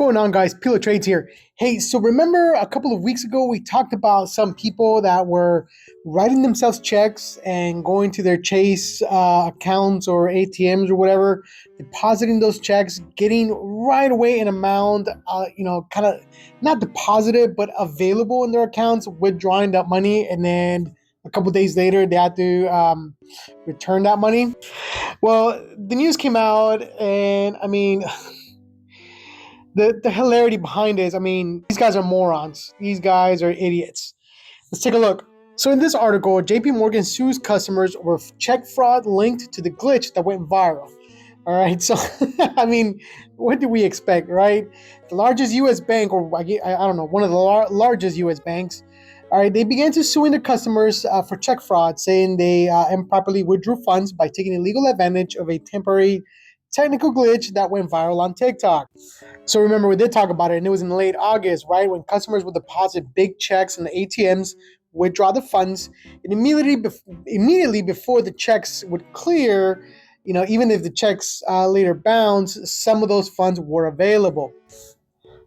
going on, guys? Pillow Trades here. Hey, so remember a couple of weeks ago we talked about some people that were writing themselves checks and going to their Chase accounts or ATMs or whatever, depositing those checks, getting right away an amount, kind of not deposited but available in their accounts, withdrawing that money, and then a couple of days later they had to return that money. Well, the news came out, and I mean. The hilarity behind it is, these guys are morons. These guys are idiots. Let's take a look. So in this article, JP Morgan sues customers over check fraud linked to the glitch that went viral. All right, so, what do we expect, right? The largest U.S. bank, or I don't know, one of the largest U.S. banks, all right, they began to sue their customers for check fraud, saying they improperly withdrew funds by taking illegal advantage of a temporary technical glitch that went viral on TikTok. So remember, we did talk about it, and it was in late August, right, when customers would deposit big checks in the ATMs, withdraw the funds, and immediately before the checks would clear, even if the checks later bounce, some of those funds were available.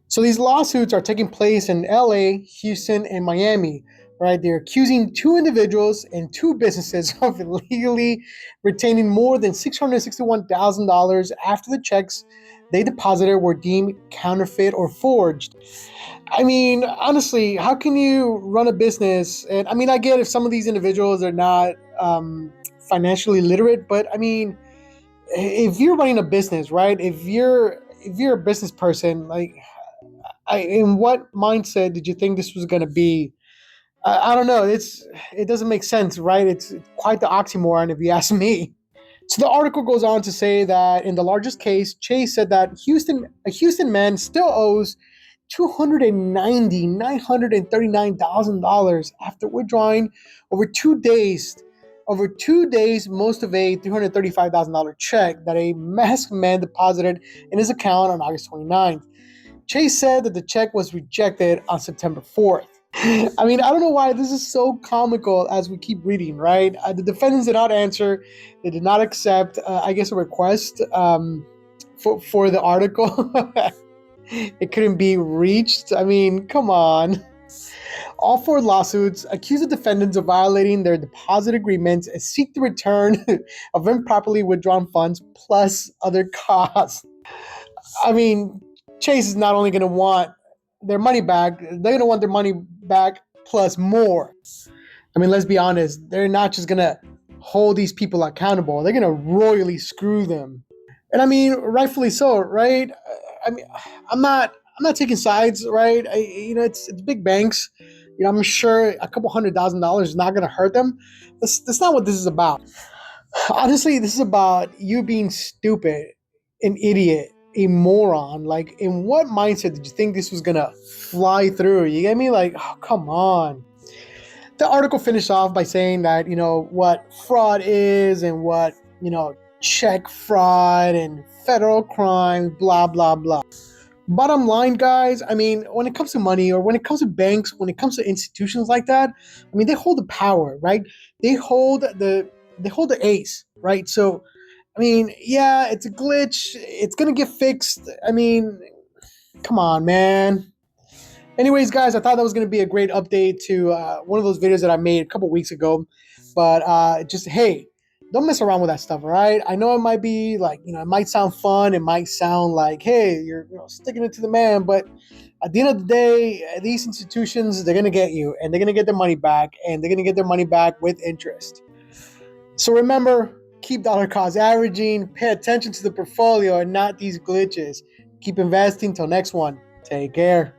So these lawsuits are taking place in LA, Houston, and Miami, right? They're accusing two individuals and two businesses of illegally retaining more than $661,000 after the checks they deposited were deemed counterfeit or forged. Honestly, how can you run a business? And I get if some of these individuals are not financially literate, but if you're running a business, right? If you're a business person, in what mindset did you think this was going to be? I don't know. It doesn't make sense, right? It's quite the oxymoron, if you ask me. So the article goes on to say that in the largest case, Chase said that a Houston man still owes $939,000 after withdrawing over 2 days. Over 2 days, most of a $335,000 check that a masked man deposited in his account on August 29th. Chase said that the check was rejected on September 4th. I don't know why this is so comical as we keep reading, right? The defendants did not answer. They did not accept, a request for the article. It couldn't be reached. Come on. All four lawsuits accuse the defendants of violating their deposit agreements and seek the return of improperly withdrawn funds plus other costs. Chase is not only going to want their money back, they're going to want their money back plus more. Let's be honest, they're not just going to hold these people accountable, they're going to royally screw them. And rightfully so, right? I'm not taking sides, right? It's big banks. I'm sure a couple $100,000 is not going to hurt them. That's not what this is about. Honestly, this is about you being stupid, an idiot, a moron. In what mindset did you think this was gonna fly through? You get me? Oh, come on. The article finished off by saying that, what fraud is and what, check fraud and federal crime, blah, blah, blah. Bottom line, guys, when it comes to money, or when it comes to banks, when it comes to institutions like that, they hold the power, right? They hold the ace, right? So yeah, it's a glitch. It's going to get fixed. Come on, man. Anyways, guys, I thought that was going to be a great update to one of those videos that I made a couple weeks ago. But hey, don't mess around with that stuff, all right? I know it might be it might sound fun. It might sound like, hey, you're sticking it to the man. But at the end of the day, these institutions, they're going to get you. And they're going to get their money back. And they're going to get their money back with interest. So remember, keep dollar cost averaging, pay attention to the portfolio and not these glitches. Keep investing. Till next one. Take care.